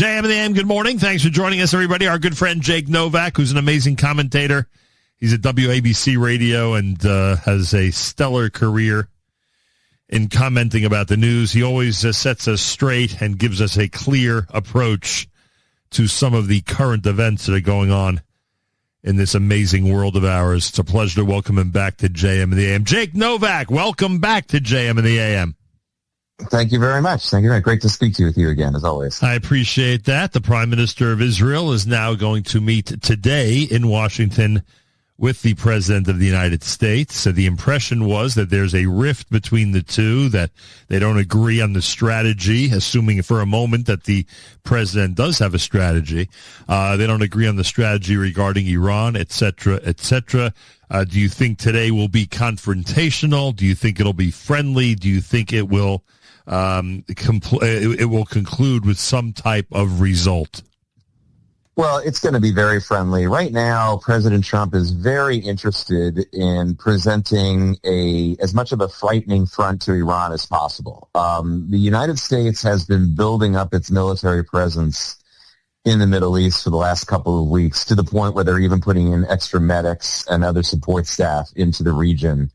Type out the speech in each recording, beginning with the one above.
JM and the AM, good morning. Thanks for joining us, everybody. Our good friend Jake Novak, who's an amazing commentator. He's at WABC Radio and has a stellar career in commenting about the news. He always sets us straight and gives us a clear approach to some of the current events that are going on in this amazing world of ours. It's a pleasure to welcome him back to JM and the AM. Jake Novak, welcome back to JM and the AM. Thank you very much. Thank you. Great to speak to you with you again, as always. I appreciate that. The Prime Minister of Israel is now going to meet today in Washington with the President of the United States. So the impression was that there's a rift between the two, that they don't agree on the strategy, assuming for a moment that the President does have a strategy. They don't agree on the strategy regarding Iran, et cetera, et cetera. Do you think today will be confrontational? Do you think it'll be friendly? Do you think it will it will conclude with some type of result? Well, it's going to be very friendly. Right now, President Trump is very interested in presenting as much of a frightening front to Iran as possible. The United States has been building up its military presence in the Middle East for the last couple of weeks, to the point where they're even putting in extra medics and other support staff into the region.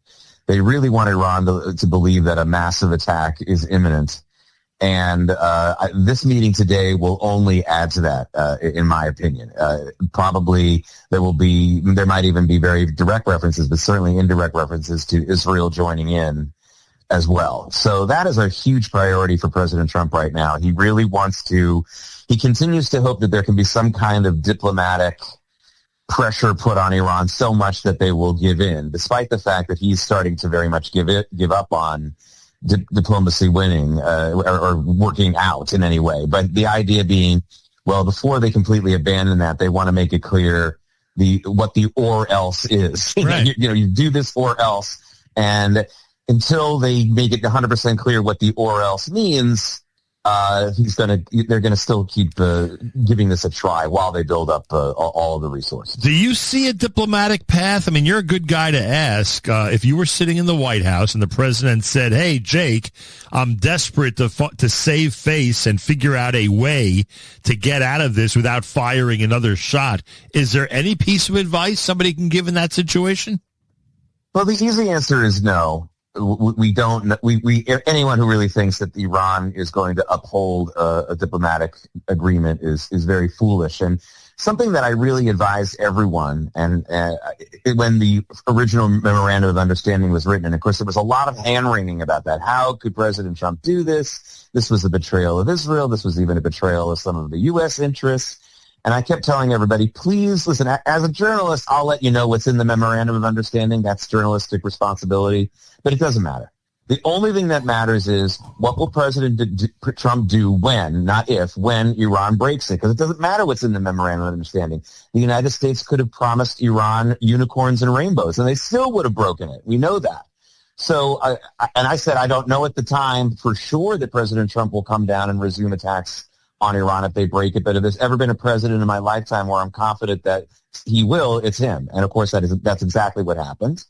They really want Iran to believe that a massive attack is imminent. And this meeting today will only add to that, in my opinion. Probably there might even be very direct references, but certainly indirect references to Israel joining in as well. So that is a huge priority for President Trump right now. He continues to hope that there can be some kind of diplomatic pressure put on Iran so much that they will give in, despite the fact that he's starting to very much give up on diplomacy winning or working out in any way. But the idea being, well, before they completely abandon that, they want to make it clear what the or else is. Right. You do this or else, and until they make it 100% clear what the or else means, they're going to still keep giving this a try while they build up all of the resources. Do you see a diplomatic path? I mean, you're a good guy to ask. If you were sitting in the White House and the president said, hey, Jake, I'm desperate to save face and figure out a way to get out of this without firing another shot, is there any piece of advice somebody can give in that situation? Well, the easy answer is no. We don't. Anyone who really thinks that Iran is going to uphold a diplomatic agreement is very foolish. And something that I really advise everyone, and when the original memorandum of understanding was written, and of course there was a lot of hand-wringing about that. How could President Trump do this? This was a betrayal of Israel. This was even a betrayal of some of the U.S. interests. And I kept telling everybody, please listen, as a journalist, I'll let you know what's in the memorandum of understanding. That's journalistic responsibility. But it doesn't matter. The only thing that matters is what will President Trump do when, not if, when Iran breaks it. Because it doesn't matter what's in the memorandum of understanding. The United States could have promised Iran unicorns and rainbows, and they still would have broken it. We know that. So, I said I don't know at the time for sure that President Trump will come down and resume attacks on Iran if they break it. But if there's ever been a president in my lifetime where I'm confident that he will, it's him. And of course, that's exactly what happened.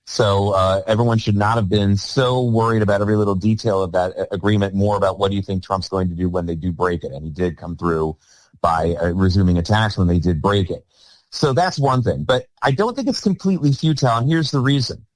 So everyone should not have been so worried about every little detail of that agreement, more about what do you think Trump's going to do when they do break it. And he did come through by resuming attacks when they did break it. So that's one thing. But I don't think it's completely futile, and here's the reason.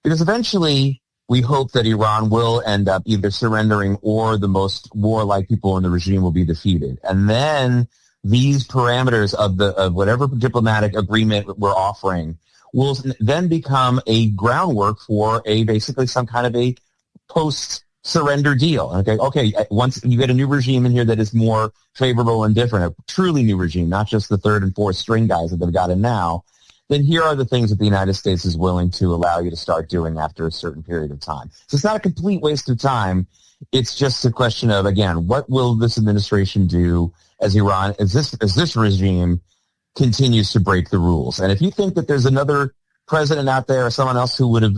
Because eventually we hope that Iran will end up either surrendering or the most warlike people in the regime will be defeated. And then these parameters of whatever diplomatic agreement we're offering will then become a groundwork for basically some kind of a post-surrender deal. Okay, once you get a new regime in here that is more favorable and different, a truly new regime, not just the third and fourth string guys that they've got in now, then here are the things that the United States is willing to allow you to start doing after a certain period of time. So it's not a complete waste of time. It's just a question of, again, what will this administration do as this regime continues to break the rules? And if you think that there's another president out there or someone else who would have,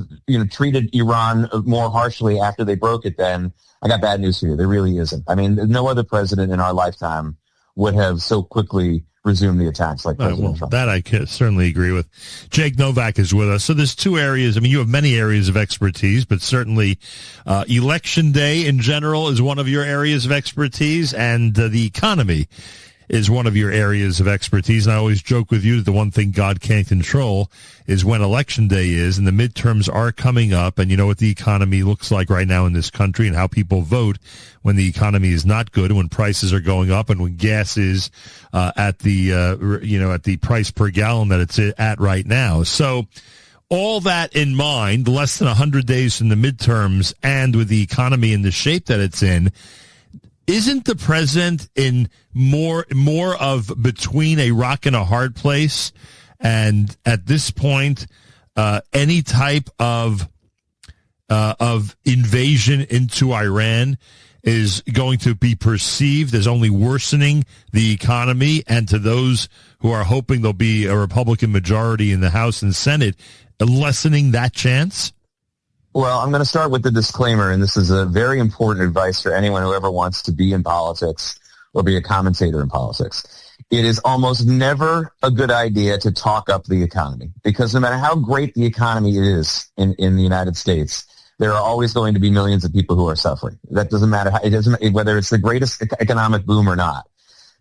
treated Iran more harshly after they broke it, then I got bad news for you. There really isn't. I mean, no other president in our lifetime would have so quickly resume the attacks like President Trump. That I can certainly agree with. Jake Novak is with us. So there's two areas. I mean, you have many areas of expertise, but certainly election day in general is one of your areas of expertise, and the economy is one of your areas of expertise. And I always joke with you that the one thing God can't control is when election day is, and the midterms are coming up, and you know what the economy looks like right now in this country and how people vote when the economy is not good, when prices are going up, and when gas is at the price per gallon that it's at right now. So all that in mind, less than 100 days from the midterms, and with the economy in the shape that it's in, isn't the president in more of between a rock and a hard place? And at this point, any type of invasion into Iran is going to be perceived as only worsening the economy, and to those who are hoping there'll be a Republican majority in the House and Senate, lessening that chance? Well, I'm going to start with the disclaimer, and this is a very important advice for anyone who ever wants to be in politics or be a commentator in politics. It is almost never a good idea to talk up the economy, because no matter how great the economy is in the United States, there are always going to be millions of people who are suffering. That doesn't matter. It doesn't, whether it's the greatest economic boom or not.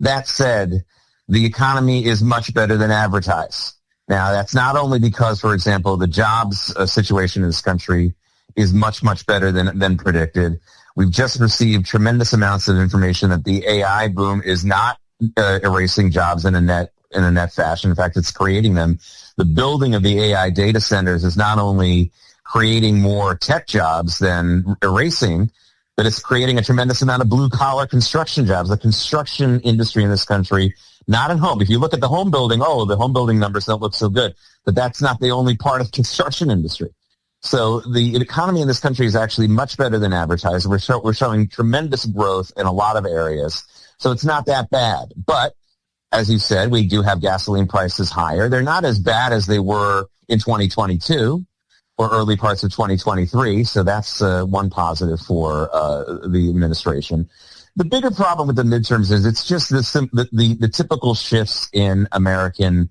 That said, the economy is much better than advertised. Now, that's not only because, for example, the jobs situation in this country is much, much better than predicted. We've just received tremendous amounts of information that the AI boom is not erasing jobs in a net fashion. In fact, it's creating them. The building of the AI data centers is not only creating more tech jobs than erasing, but it's creating a tremendous amount of blue-collar construction jobs. The construction industry in this country, not in home. If you look at the home building, the home building numbers don't look so good. But that's not the only part of the construction industry. So the economy in this country is actually much better than advertised. We're showing tremendous growth in a lot of areas. So it's not that bad. But as you said, we do have gasoline prices higher. They're not as bad as they were in 2022 or early parts of 2023. So that's one positive for the administration. The bigger problem with the midterms is it's just the typical shifts in American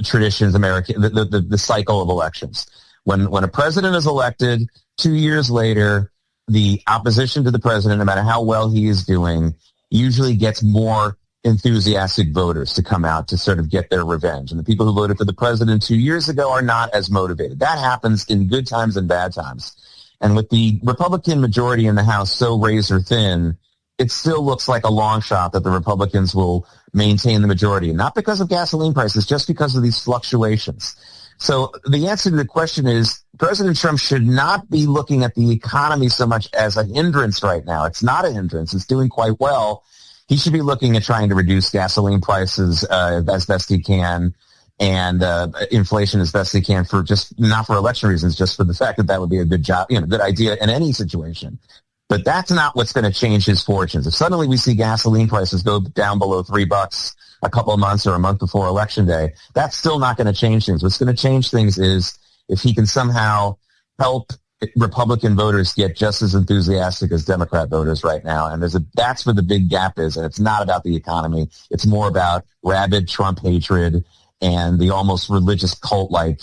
traditions, the cycle of elections. When a president is elected, 2 years later, the opposition to the president, no matter how well he is doing, usually gets more enthusiastic voters to come out to sort of get their revenge. And the people who voted for the president 2 years ago are not as motivated. That happens in good times and bad times. And with the Republican majority in the House so razor thin, it still looks like a long shot that the Republicans will maintain the majority. Not because of gasoline prices, just because of these fluctuations. So the answer to the question is President Trump should not be looking at the economy so much as a hindrance right now. It's not a hindrance. It's doing quite well. He should be looking at trying to reduce gasoline prices as best he can, and inflation as best he can, for just not for election reasons, just for the fact that would be a good job, good idea in any situation. But that's not what's going to change his fortunes. If suddenly we see gasoline prices go down below $3 a couple of months or a month before Election Day, that's still not going to change things. What's going to change things is if he can somehow help Republican voters get just as enthusiastic as Democrat voters right now. And that's where the big gap is. And it's not about the economy. It's more about rabid Trump hatred and the almost religious cult-like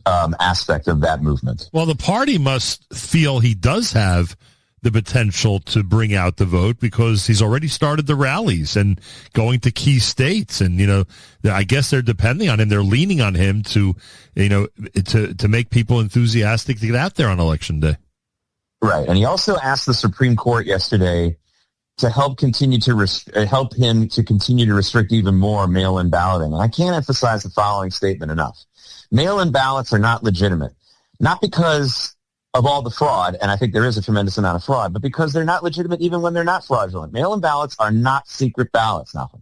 aspect of that movement. Well, the party must feel he does have the potential to bring out the vote, because he's already started the rallies and going to key states. And, I guess they're depending on him. They're leaning on him to make people enthusiastic to get out there on Election Day. Right. And he also asked the Supreme Court yesterday to help him to continue to restrict even more mail-in balloting. And I can't emphasize the following statement enough. Mail-in ballots are not legitimate, not because of all the fraud, and I think there is a tremendous amount of fraud, but because they're not legitimate even when they're not fraudulent. Mail-in ballots are not secret ballots, Nachum.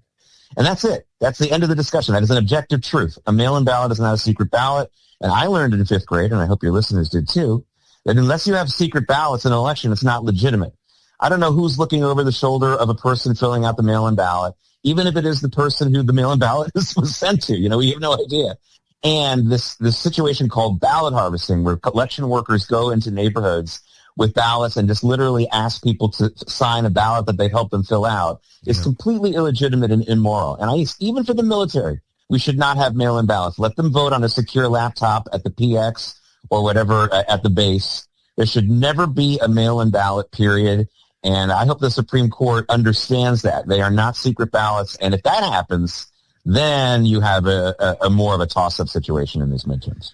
And that's it. That's the end of the discussion. That is an objective truth. A mail-in ballot is not a secret ballot, and I learned it in fifth grade, and I hope your listeners did too, that unless you have secret ballots in an election, it's not legitimate. I don't know who's looking over the shoulder of a person filling out the mail-in ballot, even if it is the person who the mail-in ballot was sent to. We have no idea. And this situation called ballot harvesting, where election workers go into neighborhoods with ballots and just literally ask people to sign a ballot that they've helped them fill out is completely illegitimate and immoral. And even for the military, we should not have mail-in ballots. Let them vote on a secure laptop at the PX or whatever at the base. There should never be a mail-in ballot, period. And I hope the Supreme Court understands that. They are not secret ballots. And if that happens, then you have a more of a toss-up situation in these midterms.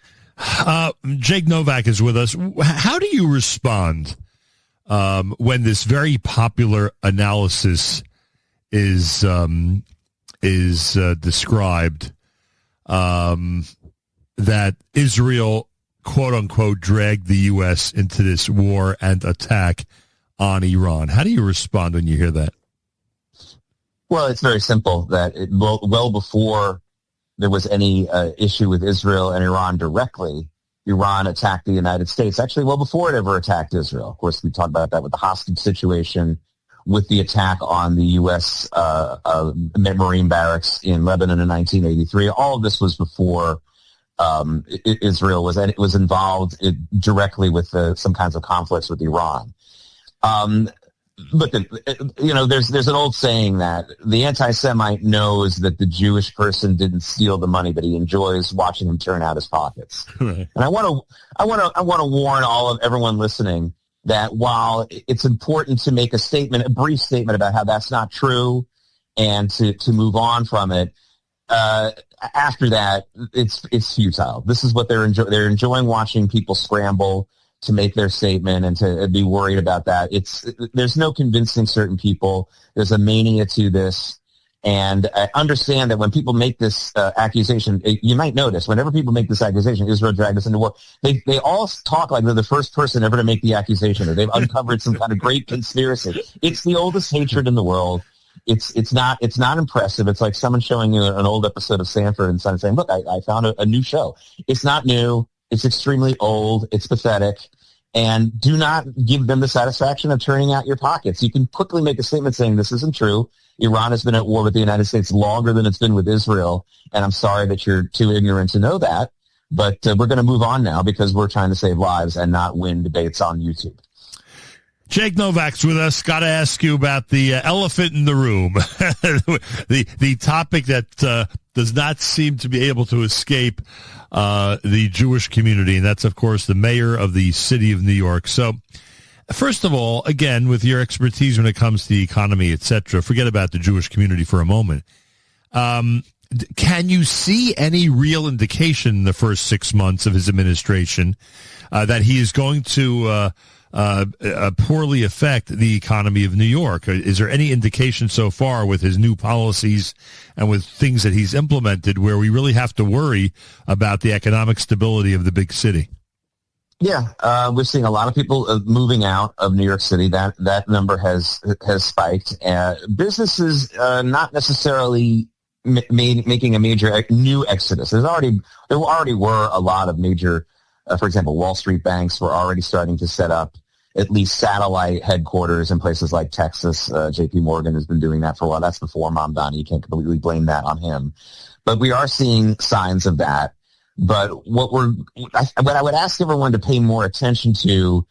Jake Novak is with us. How do you respond when this very popular analysis is described that Israel, quote unquote, dragged the U.S. into this war and attack on Iran? How do you respond when you hear that? Well, it's very simple. That well before there was any issue with Israel and Iran directly, Iran attacked the United States. Actually, well before it ever attacked Israel. Of course, we talked about that with the hostage situation, with the attack on the U.S. Marine barracks in Lebanon in 1983. All of this was before Israel was involved directly with some kinds of conflicts with Iran. Look, there's an old saying that the anti-Semite knows that the Jewish person didn't steal the money, but he enjoys watching him turn out his pockets. Right. And I want to warn everyone listening that while it's important to make a brief statement about how that's not true, and to move on from it, after that it's futile. This is what they're enjoying watching people scramble to make their statement and to be worried about that. There's no convincing certain people. There's a mania to this. And I understand that when people make this accusation, you might notice whenever people make this accusation, Israel dragged us into war, they all talk like they're the first person ever to make the accusation, or they've uncovered some kind of great conspiracy. It's the oldest hatred in the world. It's not impressive. It's like someone showing you an old episode of Sanford and Son saying, look, I found a new show. It's not new. It's extremely old. It's pathetic. And do not give them the satisfaction of turning out your pockets. You can quickly make a statement saying this isn't true. Iran has been at war with the United States longer than it's been with Israel. And I'm sorry that you're too ignorant to know that. But we're going to move on now because we're trying to save lives and not win debates on YouTube. Jake Novak's with us. Got to ask you about the elephant in the room, the topic that does not seem to be able to escape the Jewish community, and that's, of course, the mayor of the city of New York. So, first of all, again, with your expertise when it comes to the economy, etc., forget about the Jewish community for a moment. Can you see any real indication in the first 6 months of his administration that he is going to poorly affect the economy of New York? Is there any indication so far with his new policies and with things that he's implemented where we really have to worry about the economic stability of the big city? Yeah, we're seeing a lot of people moving out of New York City. That number has spiked. Businesses not necessarily making a major new exodus. There already were a lot of major, for example, Wall Street banks were already starting to set up at least satellite headquarters in places like Texas. JP Morgan has been doing that for a while. That's before Mamdani. You can't completely blame that on him. But we are seeing signs of that. But what I would ask everyone to pay more attention to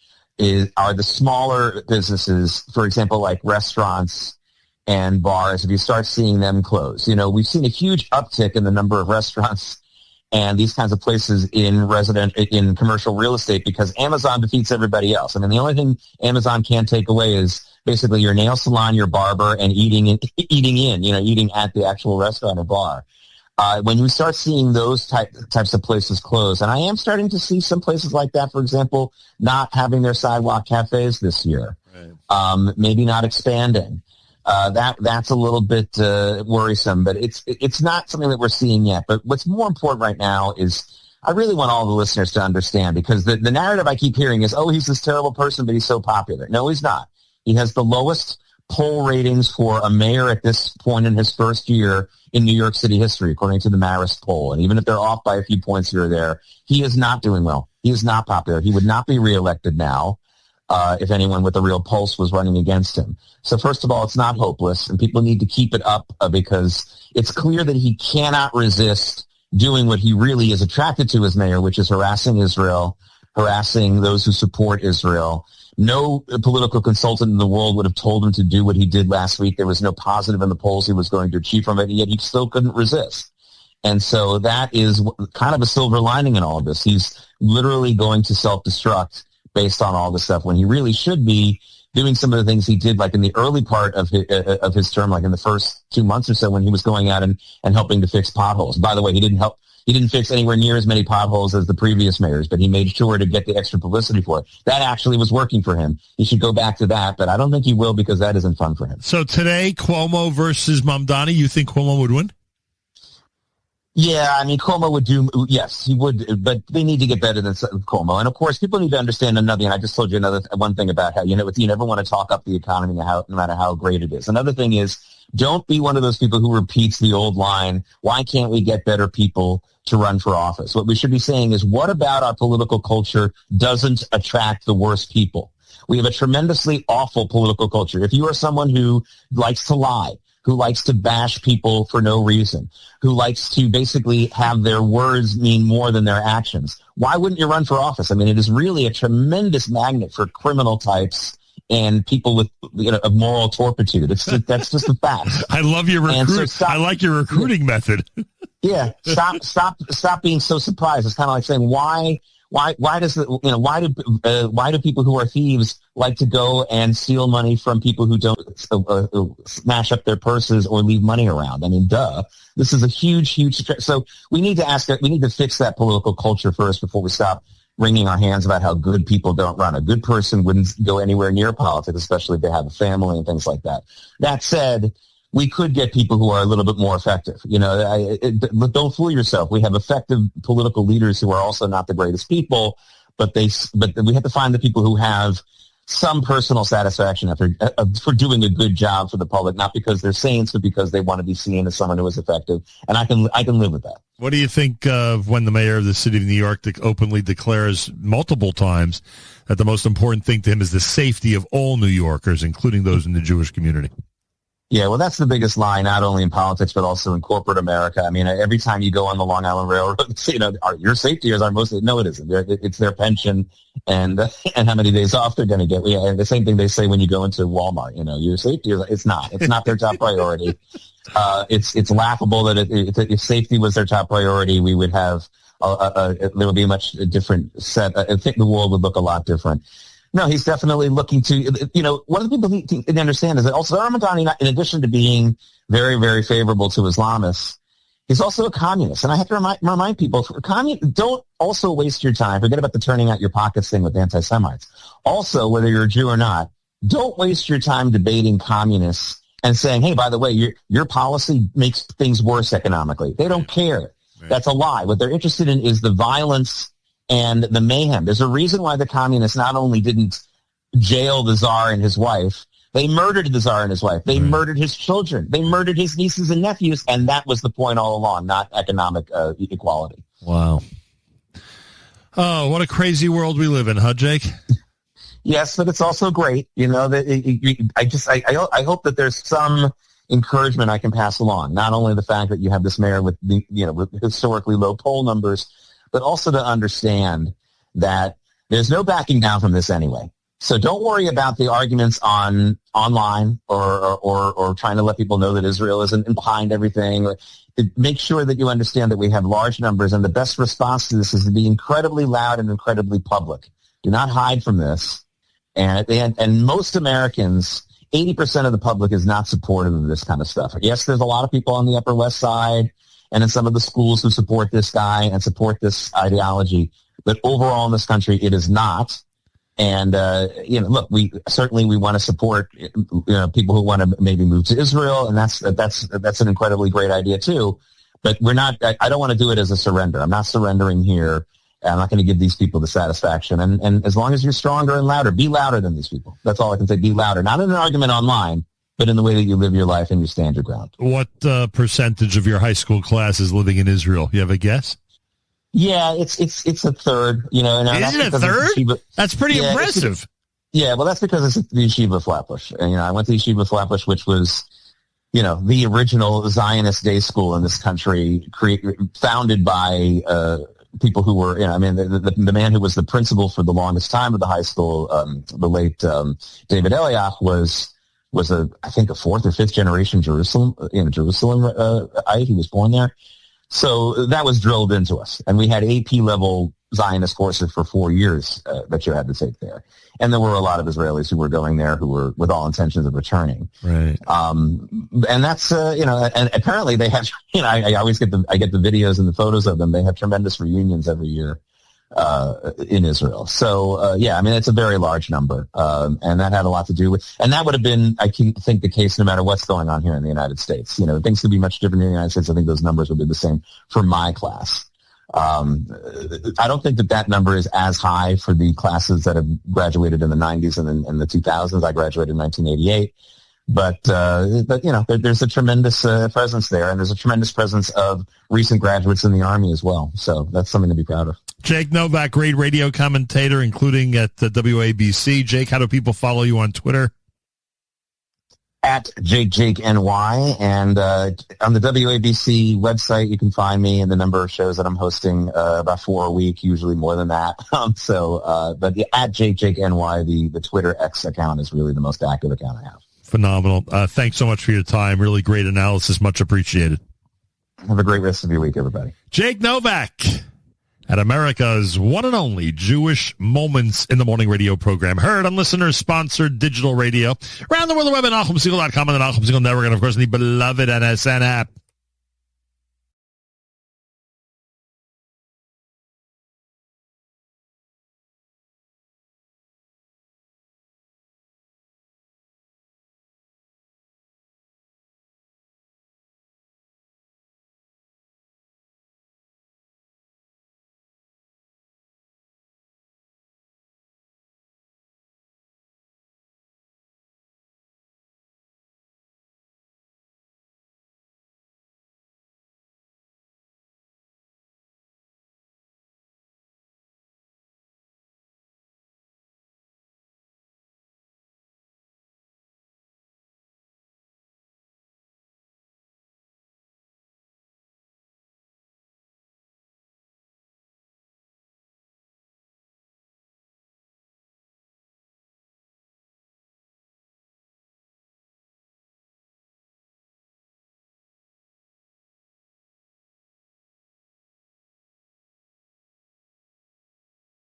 are the smaller businesses, for example, like restaurants and bars. If you start seeing them close, we've seen a huge uptick in the number of restaurants and these kinds of places in commercial real estate because Amazon defeats everybody else. I mean, the only thing Amazon can't take away is basically your nail salon, your barber, and eating at the actual restaurant or bar. When you start seeing those types of places close, and I am starting to see some places like that, for example, not having their sidewalk cafes this year, right. Maybe not expanding. That's a little bit worrisome, but it's not something that we're seeing yet. But what's more important right now is I really want all the listeners to understand, because the narrative I keep hearing is, oh, he's this terrible person, but he's so popular. No, he's not. He has the lowest poll ratings for a mayor at this point in his first year in New York City history, according to the Marist poll. And even if they're off by a few points here or there, he is not doing well. He is not popular. He would not be reelected now if anyone with a real pulse was running against him. So first of all, it's not hopeless, and people need to keep it up because it's clear that he cannot resist doing what he really is attracted to as mayor, which is harassing Israel, harassing those who support Israel. No political consultant in the world would have told him to do what he did last week. There was no positive in the polls he was going to achieve from it, and yet he still couldn't resist. And so that is kind of a silver lining in all of this. He's literally going to self-destruct based on all this stuff when he really should be doing some of the things he did, like in the early part of his term, like in the first 2 months or so when he was going out and helping to fix potholes. By the way, he didn't fix anywhere near as many potholes as the previous mayors, but he made sure to get the extra publicity for it. That actually was working for him. He should go back to that, but I don't think he will because that isn't fun for him. So today, Cuomo versus Mamdani, you think Cuomo would win? Yeah, I mean, Cuomo would do, yes, he would, but they need to get better than Cuomo. And of course, people need to understand and I just told you one thing about how, you never want to talk up the economy no matter how great it is. Another thing is, don't be one of those people who repeats the old line, why can't we get better people to run for office? What we should be saying is, what about our political culture doesn't attract the worst people? We have a tremendously awful political culture. If you are someone who likes to lie, who likes to bash people for no reason, who likes to basically have their words mean more than their actions, why wouldn't you run for office? I mean, it is really a tremendous magnet for criminal types and people with of moral turpitude. That's just a fact. I love your I like your recruiting method. Yeah, stop being so surprised. It's kind of like saying why do people who are thieves like to go and steal money from people who don't smash up their purses or leave money around? I mean, duh. This is a huge. So we need to fix that political culture first before we stop wringing our hands about how good people don't run. A good person wouldn't go anywhere near politics, especially if they have a family and things like that. That said, we could get people who are a little bit more effective. Don't fool yourself. We have effective political leaders who are also not the greatest people, but we have to find the people who have some personal satisfaction for doing a good job for the public, not because they're saints, but because they want to be seen as someone who is effective. And I can live with that. What do you think of when the mayor of the city of New York openly declares multiple times that the most important thing to him is the safety of all New Yorkers, including those in the Jewish community? Yeah, well, that's the biggest lie, not only in politics, but also in corporate America. I mean, every time you go on the Long Island Railroad, your safety is our most, no, it isn't. It's their pension and how many days off they're going to get. Yeah, and the same thing they say when you go into Walmart, your safety is, it's not their top priority. It's laughable that if safety was their top priority, we would have, there would be a much different set. I think the world would look a lot different. No, he's definitely looking to, one of the people he didn't understand is that also Mamdani, in addition to being very, very favorable to Islamists, he's also a communist. And I have to remind people, don't also waste your time. Forget about the turning out your pockets thing with anti-Semites. Also, whether you're a Jew or not, don't waste your time debating communists and saying, hey, by the way, your policy makes things worse economically. They don't care. Right. That's a lie. What they're interested in is the violence and the mayhem. There's a reason why the communists not only didn't jail the Tsar and his wife, they murdered the Tsar and his wife. They murdered his children. They murdered his nieces and nephews, and that was the point all along, not economic equality. Wow. Oh, what a crazy world we live in, huh, Jake? Yes, but it's also great. I hope that there's some encouragement I can pass along. Not only the fact that you have this mayor with with historically low poll numbers, but also to understand that there's no backing down from this anyway. So don't worry about the arguments online or trying to let people know that Israel isn't behind everything. Make sure that you understand that we have large numbers, and the best response to this is to be incredibly loud and incredibly public. Do not hide from this. And most Americans, 80% of the public is not supportive of this kind of stuff. Yes, there's a lot of people on the Upper West Side and in some of the schools who support this guy and support this ideology. But overall in this country, it is not. And, look, we want to support, people who want to maybe move to Israel. And that's an incredibly great idea too. But I don't want to do it as a surrender. I'm not surrendering here. I'm not going to give these people the satisfaction. And as long as you're stronger and louder, be louder than these people. That's all I can say. Be louder. Not in an argument online, but in the way that you live your life and you stand your ground. What percentage of your high school class is living in Israel? You have a guess? Yeah, it's a third. Is it a third? That's pretty impressive. Well, that's because it's the Yeshiva Flatbush. And, I went to Yeshiva Flatbush, which was, the original Zionist day school in this country, founded by people who were, the man who was the principal for the longest time of the high school, the late David Eliach, was I think a fourth or fifth generation Jerusalemite. He was born there. So that was drilled into us. And we had AP level Zionist courses for 4 years that you had to take there. And there were a lot of Israelis who were going there who were with all intentions of returning. Right. And that's, and apparently they have, I always get the videos and the photos of them. They have tremendous reunions every year in Israel. So, it's a very large number. And that had a lot to do with, and that would have been, I think, the case no matter what's going on here in the United States. Things could be much different in the United States. I think those numbers would be the same for my class. I don't think that number is as high for the classes that have graduated in the 90s and the 2000s. I graduated in 1988. But there's a tremendous presence there, and there's a tremendous presence of recent graduates in the Army as well. So that's something to be proud of. Jake Novak, great radio commentator, including at the WABC. Jake, how do people follow you on Twitter? At JakeNY, and on the WABC website, you can find me and the number of shows that I'm hosting, about 4 a week, usually more than that. But at JakeNY, the Twitter X account is really the most active account I have. Phenomenal. Thanks so much for your time. Really great analysis. Much appreciated. Have a great rest of your week, everybody. Jake Novak at America's one and only Jewish Moments in the Morning radio program. Heard on listener-sponsored digital radio. Around the world, the web at NachumSegal.com and the Nachum Segal Network, and, of course, the beloved NSN app.